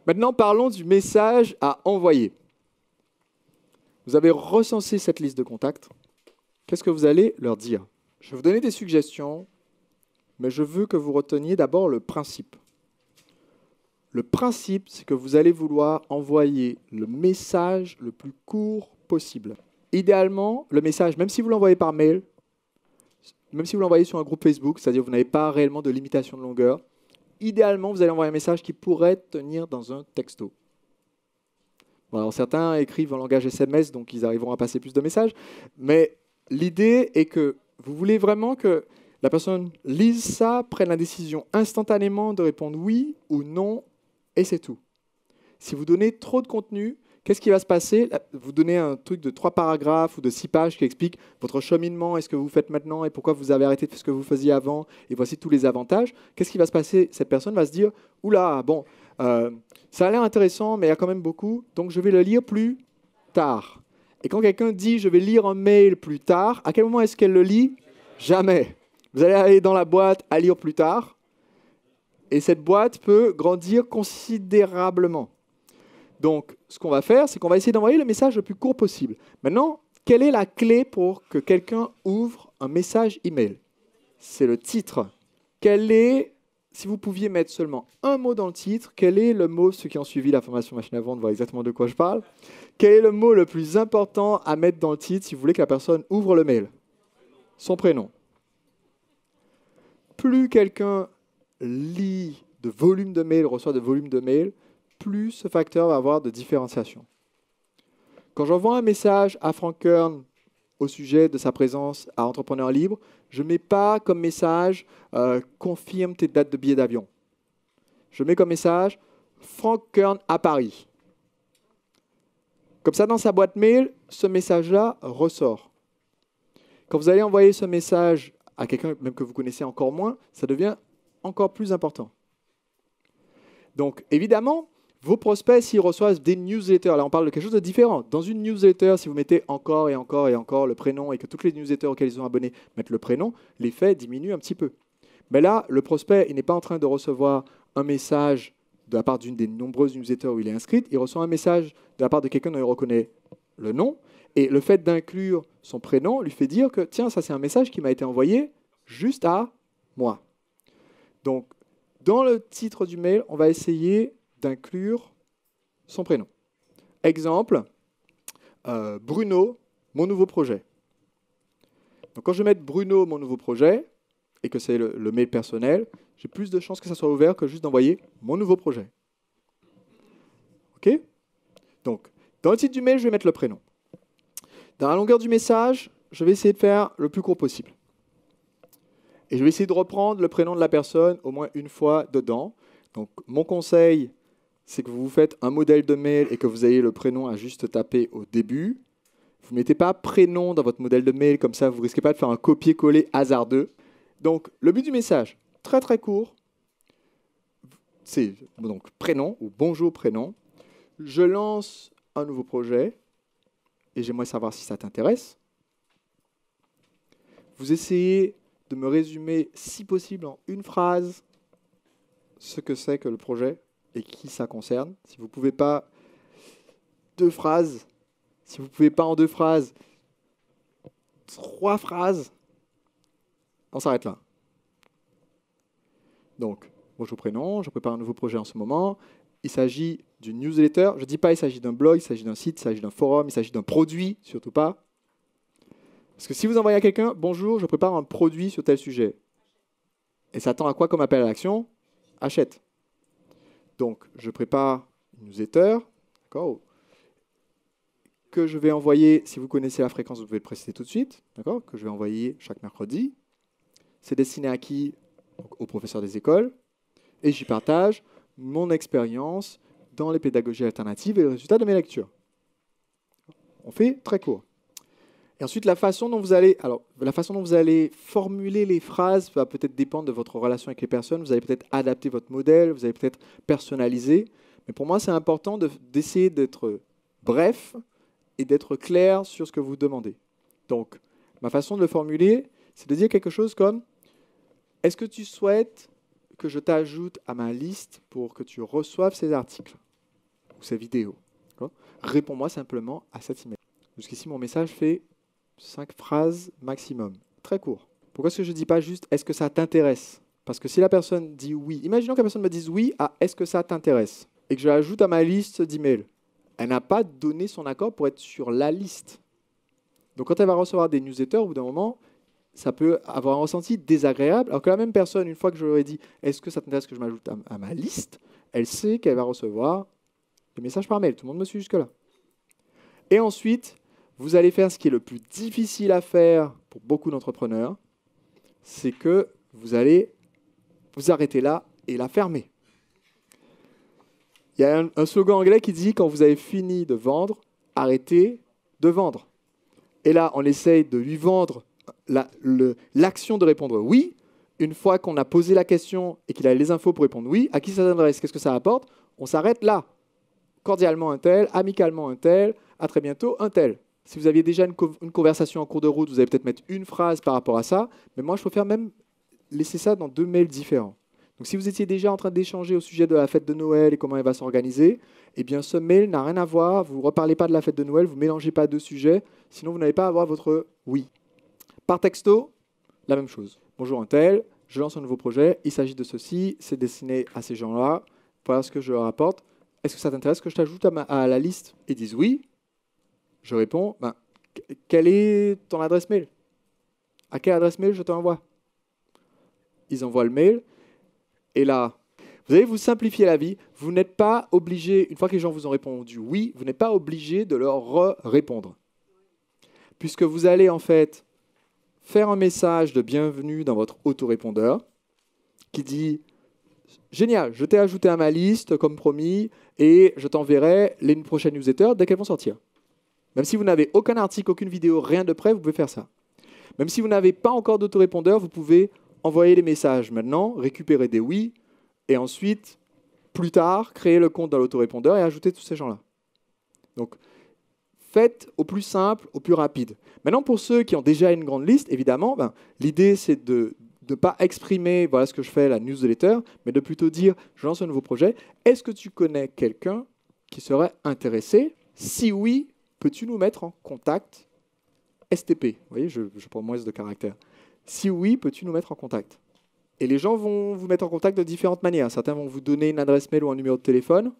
Maintenant, parlons du message à envoyer. Vous avez recensé cette liste de contacts. Qu'est-ce que vous allez leur dire? Je vais vous donner des suggestions, mais je veux que vous reteniez d'abord le principe. Le principe, c'est que vous allez vouloir envoyer le message le plus court possible. Idéalement, le message, même si vous l'envoyez par mail, même si vous l'envoyez sur un groupe Facebook, c'est-à-dire que vous n'avez pas réellement de limitation de longueur, idéalement, vous allez envoyer un message qui pourrait tenir dans un texto. Bon, alors certains écrivent en langage SMS, donc ils arriveront à passer plus de messages, mais l'idée est que vous voulez vraiment que la personne lise ça, prenne la décision instantanément de répondre oui ou non, et c'est tout. Si vous donnez trop de contenu, qu'est-ce qui va se passer? Vous donnez un truc de 3 paragraphes ou de 6 pages qui explique votre cheminement et ce que vous faites maintenant et pourquoi vous avez arrêté de faire ce que vous faisiez avant, et voici tous les avantages. Qu'est-ce qui va se passer? Cette personne va se dire « Oula, bon, ça a l'air intéressant, mais il y a quand même beaucoup, donc je vais le lire plus tard. » Et quand quelqu'un dit « Je vais lire un mail plus tard », à quel moment est-ce qu'elle le lit? Jamais. Vous allez aller dans la boîte à lire plus tard, et cette boîte peut grandir considérablement. Donc, ce qu'on va faire, c'est qu'on va essayer d'envoyer le message le plus court possible. Maintenant, quelle est la clé pour que quelqu'un ouvre un message email? C'est le titre. Quel est, si vous pouviez mettre seulement un mot dans le titre, quel est le mot, ceux qui ont suivi la formation machine à vendre voient exactement de quoi je parle, quel est le mot le plus important à mettre dans le titre si vous voulez que la personne ouvre le mail? Son prénom. Plus quelqu'un lit de volume de mail, reçoit de volume de mail, plus ce facteur va avoir de différenciation. Quand j'envoie un message à Frank Kern au sujet de sa présence à Entrepreneur Libre, je ne mets pas comme message confirme tes dates de billets d'avion. Je mets comme message Frank Kern à Paris. Comme ça, dans sa boîte mail, ce message-là ressort. Quand vous allez envoyer ce message à quelqu'un même que vous connaissez encore moins, ça devient encore plus important. Donc, évidemment, vos prospects, s'ils reçoivent des newsletters, là on parle de quelque chose de différent. Dans une newsletter, si vous mettez encore et encore et encore le prénom et que toutes les newsletters auxquelles ils sont abonnés mettent le prénom, l'effet diminue un petit peu. Mais là, le prospect, il n'est pas en train de recevoir un message de la part d'une des nombreuses newsletters où il est inscrit, il reçoit un message de la part de quelqu'un dont il reconnaît le nom, et le fait d'inclure son prénom lui fait dire que, tiens, ça c'est un message qui m'a été envoyé juste à moi. Donc, dans le titre du mail, on va essayer d'inclure son prénom. Exemple, Bruno, mon nouveau projet. Donc, quand je vais mettre Bruno, mon nouveau projet, et que c'est le mail personnel, j'ai plus de chances que ça soit ouvert que juste d'envoyer mon nouveau projet. OK? Donc, dans le titre du mail, je vais mettre le prénom. Dans la longueur du message, je vais essayer de faire le plus court possible. Et je vais essayer de reprendre le prénom de la personne au moins une fois dedans. Donc, mon conseil, c'est que vous vous faites un modèle de mail et que vous ayez le prénom à juste taper au début. Vous ne mettez pas prénom dans votre modèle de mail, comme ça, vous ne risquez pas de faire un copier-coller hasardeux. Donc, le but du message, très très court, c'est donc prénom ou bonjour prénom. Je lance un nouveau projet et j'aimerais savoir si ça t'intéresse. Vous essayez de me résumer, si possible, en une phrase, ce que c'est que le projet et qui ça concerne. Si vous ne pouvez pas, 2 phrases. Si vous ne pouvez pas en 2 phrases, 3 phrases. On s'arrête là. Donc, bonjour prénom, je prépare un nouveau projet en ce moment. Il s'agit d'une newsletter. Je ne dis pas il s'agit d'un blog, il s'agit d'un site, il s'agit d'un forum, il s'agit d'un produit, surtout pas. Parce que si vous envoyez à quelqu'un, bonjour, je prépare un produit sur tel sujet. Et ça tend à quoi comme appel à l'action? Achète. Donc, je prépare une newsletter, d'accord, que je vais envoyer, si vous connaissez la fréquence, vous pouvez le préciser tout de suite, d'accord, que je vais envoyer chaque mercredi. C'est destiné à qui? Donc, aux professeurs des écoles. Et j'y partage mon expérience dans les pédagogies alternatives et le résultat de mes lectures. On fait très court. Et ensuite, la façon dont vous allez formuler les phrases va peut-être dépendre de votre relation avec les personnes. Vous allez peut-être adapter votre modèle, vous allez peut-être personnaliser. Mais pour moi, c'est important d'essayer d'être bref et d'être clair sur ce que vous demandez. Donc, ma façon de le formuler, c'est de dire quelque chose comme « Est-ce que tu souhaites que je t'ajoute à ma liste pour que tu reçoives ces articles ?» ou ces vidéos. Réponds-moi simplement à cet email. Jusqu'ici, mon message fait 5 phrases maximum. Très court. Pourquoi est-ce que je ne dis pas juste « est-ce que ça t'intéresse » Parce que si la personne dit oui, imaginons que la personne me dise oui à « est-ce que ça t'intéresse » et que je l'ajoute à ma liste d'emails. Elle n'a pas donné son accord pour être sur la liste. Donc quand elle va recevoir des newsletters, au bout d'un moment, ça peut avoir un ressenti désagréable, alors que la même personne, une fois que je lui ai dit « est-ce que ça t'intéresse que je m'ajoute à ma liste ?» elle sait qu'elle va recevoir des messages par mail. Tout le monde me suit jusque-là. Et ensuite, vous allez faire ce qui est le plus difficile à faire pour beaucoup d'entrepreneurs, c'est que vous allez vous arrêter là et la fermer. Il y a un slogan anglais qui dit « quand vous avez fini de vendre, arrêtez de vendre ». Et là, on essaye de lui vendre l'action de répondre « oui ». Une fois qu'on a posé la question et qu'il a les infos pour répondre « oui », à qui ça s'adresse, qu'est-ce que ça apporte? On s'arrête là. Cordialement un tel, amicalement un tel, à très bientôt un tel. Si vous aviez déjà une conversation en cours de route, vous allez peut-être mettre une phrase par rapport à ça, mais moi je préfère même laisser ça dans 2 mails différents. Donc si vous étiez déjà en train d'échanger au sujet de la fête de Noël et comment elle va s'organiser, eh bien ce mail n'a rien à voir, vous ne reparlez pas de la fête de Noël, vous ne mélangez pas 2 sujets, sinon vous n'allez pas avoir votre oui. Par texto, la même chose. Bonjour un tel, je lance un nouveau projet, il s'agit de ceci, c'est destiné à ces gens-là, voilà ce que je leur apporte. Est-ce que ça t'intéresse que je t'ajoute à la liste? Ils disent oui. Je réponds, quelle est ton adresse mail? À quelle adresse mail je t'envoie? Ils envoient le mail. Et là, vous allez vous simplifier la vie. Vous n'êtes pas obligé, une fois que les gens vous ont répondu oui, vous n'êtes pas obligé de leur répondre. Puisque vous allez en fait faire un message de bienvenue dans votre autorépondeur qui dit « Génial, je t'ai ajouté à ma liste comme promis et je t'enverrai les prochaines newsletters dès qu'elles vont sortir. » Même si vous n'avez aucun article, aucune vidéo, rien de prêt, vous pouvez faire ça. Même si vous n'avez pas encore d'autorépondeur, vous pouvez envoyer les messages maintenant, récupérer des oui, et ensuite, plus tard, créer le compte dans l'autorépondeur et ajouter tous ces gens-là. Donc, faites au plus simple, au plus rapide. Maintenant, pour ceux qui ont déjà une grande liste, évidemment, l'idée, c'est de ne pas exprimer, voilà ce que je fais, la newsletter, mais de plutôt dire, je lance un nouveau projet. Est-ce que tu connais quelqu'un qui serait intéressé? Si oui, peux-tu nous mettre en contact STP? Vous voyez, je prends moins de caractères. Si oui, peux-tu nous mettre en contact? Et les gens vont vous mettre en contact de différentes manières. Certains vont vous donner une adresse mail ou un numéro de téléphone.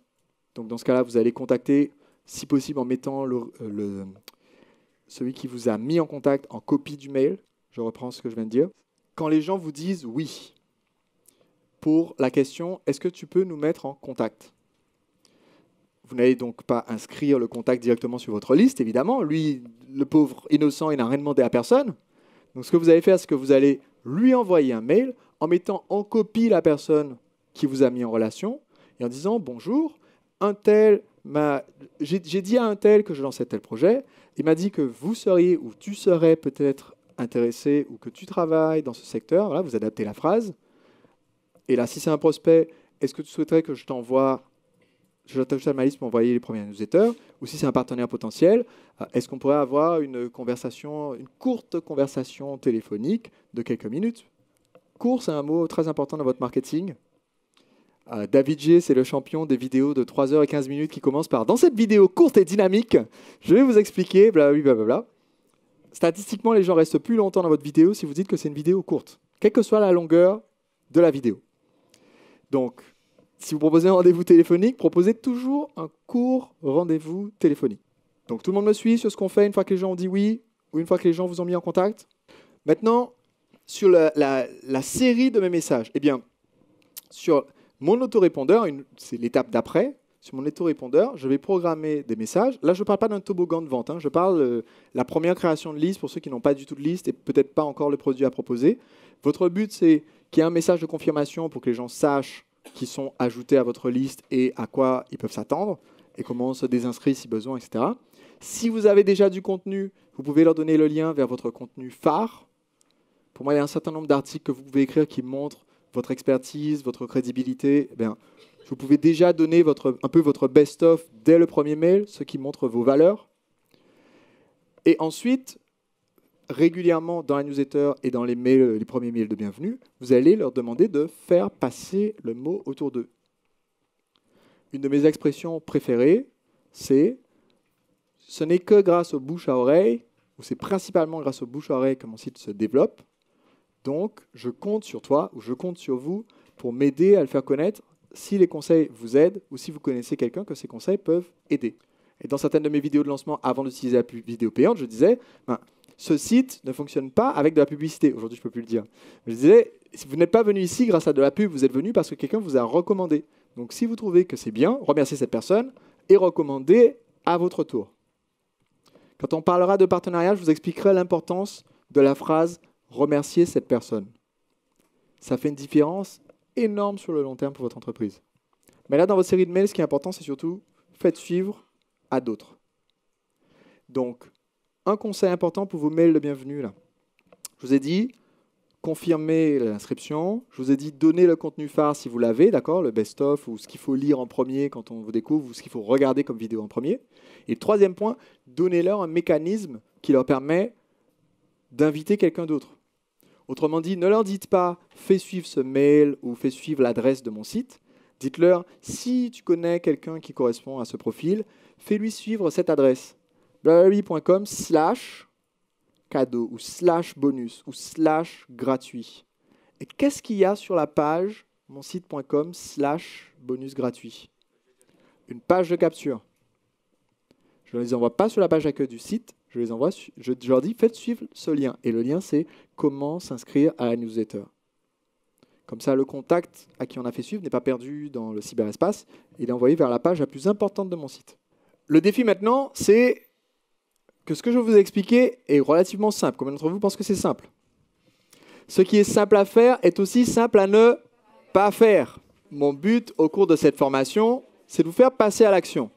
Donc dans ce cas-là, vous allez contacter, si possible, en mettant celui qui vous a mis en contact en copie du mail. Je reprends ce que je viens de dire. Quand les gens vous disent oui, pour la question, est-ce que tu peux nous mettre en contact? Vous n'allez donc pas inscrire le contact directement sur votre liste, évidemment. Lui, le pauvre innocent, il n'a rien demandé à personne. Donc ce que vous allez faire, c'est que vous allez lui envoyer un mail en mettant en copie la personne qui vous a mis en relation et en disant « Bonjour, un tel j'ai dit à un tel que je lançais tel projet. Il m'a dit que vous seriez ou tu serais peut-être intéressé ou que tu travailles dans ce secteur. » Voilà, vous adaptez la phrase. Et là, si c'est un prospect, est-ce que tu souhaiterais que je t'envoie, je t'ajoute à ma liste pour envoyer les premiers newsletters? Ou si c'est un partenaire potentiel, est-ce qu'on pourrait avoir une courte conversation téléphonique de quelques minutes? Court, c'est un mot très important dans votre marketing. David G, c'est le champion des vidéos de 3h15 qui commence par « Dans cette vidéo courte et dynamique, je vais vous expliquer blablabla ». Statistiquement, les gens restent plus longtemps dans votre vidéo si vous dites que c'est une vidéo courte, quelle que soit la longueur de la vidéo. Donc, si vous proposez un rendez-vous téléphonique, proposez toujours un court rendez-vous téléphonique. Donc, tout le monde me suit sur ce qu'on fait une fois que les gens ont dit oui ou une fois que les gens vous ont mis en contact. Maintenant, sur la série de mes messages, eh bien, sur mon autorépondeur, c'est l'étape d'après, sur mon autorépondeur, je vais programmer des messages. Là, je ne parle pas d'un toboggan de vente, je parle de la première création de liste pour ceux qui n'ont pas du tout de liste et peut-être pas encore le produit à proposer. Votre but, c'est qu'il y ait un message de confirmation pour que les gens sachent qu'ils sont ajoutés à votre liste et à quoi ils peuvent s'attendre et comment se désinscrire si besoin, etc. Si vous avez déjà du contenu, vous pouvez leur donner le lien vers votre contenu phare. Pour moi, il y a un certain nombre d'articles que vous pouvez écrire qui montrent votre expertise, votre crédibilité. Eh bien, vous pouvez déjà donner un peu votre best-of dès le premier mail, ce qui montre vos valeurs. Et ensuite, régulièrement dans la newsletter et dans les premiers mails de bienvenue, vous allez leur demander de faire passer le mot autour d'eux. une de mes expressions préférées, c'est « ce n'est que grâce au bouche à oreille » ou c'est principalement grâce au bouche à oreille que mon site se développe. Donc, je compte sur toi ou je compte sur vous pour m'aider à le faire connaître si les conseils vous aident ou si vous connaissez quelqu'un que ces conseils peuvent aider. Et dans certaines de mes vidéos de lancement, avant d'utiliser la vidéo payante, je disais ce site ne fonctionne pas avec de la publicité. Aujourd'hui, je ne peux plus le dire. Je disais, si vous n'êtes pas venu ici grâce à de la pub, vous êtes venu parce que quelqu'un vous a recommandé. Donc, si vous trouvez que c'est bien, remerciez cette personne et recommandez à votre tour. Quand on parlera de partenariat, je vous expliquerai l'importance de la phrase « remercier cette personne ». Ça fait une différence énorme sur le long terme pour votre entreprise. Mais là, dans votre série de mails, ce qui est important, c'est surtout faites suivre à d'autres. Donc, un conseil important pour vos mails de bienvenue, là. Je vous ai dit, confirmez l'inscription. Je vous ai dit, donnez le contenu phare si vous l'avez, d'accord, le best-of ou ce qu'il faut lire en premier quand on vous découvre ou ce qu'il faut regarder comme vidéo en premier. Et le troisième point, donnez-leur un mécanisme qui leur permet d'inviter quelqu'un d'autre. Autrement dit, ne leur dites pas « fais suivre ce mail » ou « fais suivre l'adresse de mon site ». Dites-leur « si tu connais quelqu'un qui correspond à ce profil, fais-lui suivre cette adresse. blablabla.com/cadeau ou /bonus ou /gratuit ». Et qu'est-ce qu'il y a sur la page monsite.com/bonus gratuit? Une page de capture. Je ne les envoie pas sur la page d'accueil du site. Je leur dis, faites suivre ce lien. Et le lien, c'est comment s'inscrire à la newsletter. Comme ça, le contact à qui on a fait suivre n'est pas perdu dans le cyberespace. Il est envoyé vers la page la plus importante de mon site. Le défi maintenant, c'est que ce que je vais vous expliquer est relativement simple. Combien d'entre vous pensent que c'est simple? Ce qui est simple à faire est aussi simple à ne pas faire. Mon but au cours de cette formation, c'est de vous faire passer à l'action.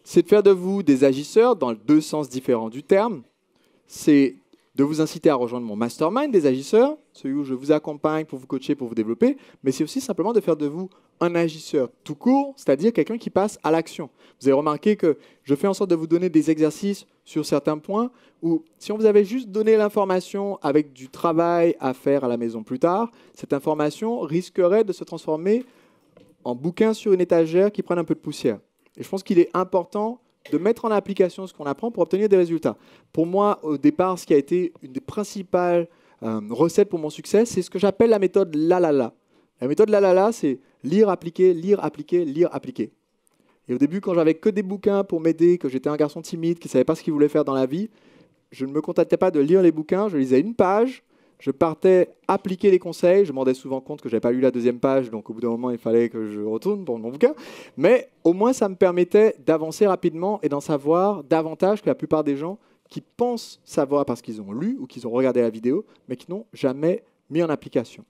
C'est de faire de vous des agisseurs dans deux sens différents du terme. C'est de vous inciter à rejoindre mon mastermind des agisseurs, celui où je vous accompagne pour vous coacher, pour vous développer, mais c'est aussi simplement de faire de vous un agisseur tout court, c'est-à-dire quelqu'un qui passe à l'action. Vous avez remarqué que je fais en sorte de vous donner des exercices sur certains points où si on vous avait juste donné l'information avec du travail à faire à la maison plus tard, cette information risquerait de se transformer en bouquin sur une étagère qui prenne un peu de poussière. Et je pense qu'il est important de mettre en application ce qu'on apprend pour obtenir des résultats. Pour moi, au départ, ce qui a été une des principales recettes pour mon succès, c'est ce que j'appelle la méthode LALALA. La méthode LALALA, c'est lire, appliquer, lire, appliquer, lire, appliquer. Et au début, quand j'avais que des bouquins pour m'aider, que j'étais un garçon timide, qui ne savait pas ce qu'il voulait faire dans la vie, je ne me contentais pas de lire les bouquins, je lisais une page, je partais appliquer les conseils, je me rendais souvent compte que je n'avais pas lu la deuxième page, donc au bout d'un moment, il fallait que je retourne pour mon bouquin. Mais au moins, ça me permettait d'avancer rapidement et d'en savoir davantage que la plupart des gens qui pensent savoir parce qu'ils ont lu ou qu'ils ont regardé la vidéo, mais qui n'ont jamais mis en application.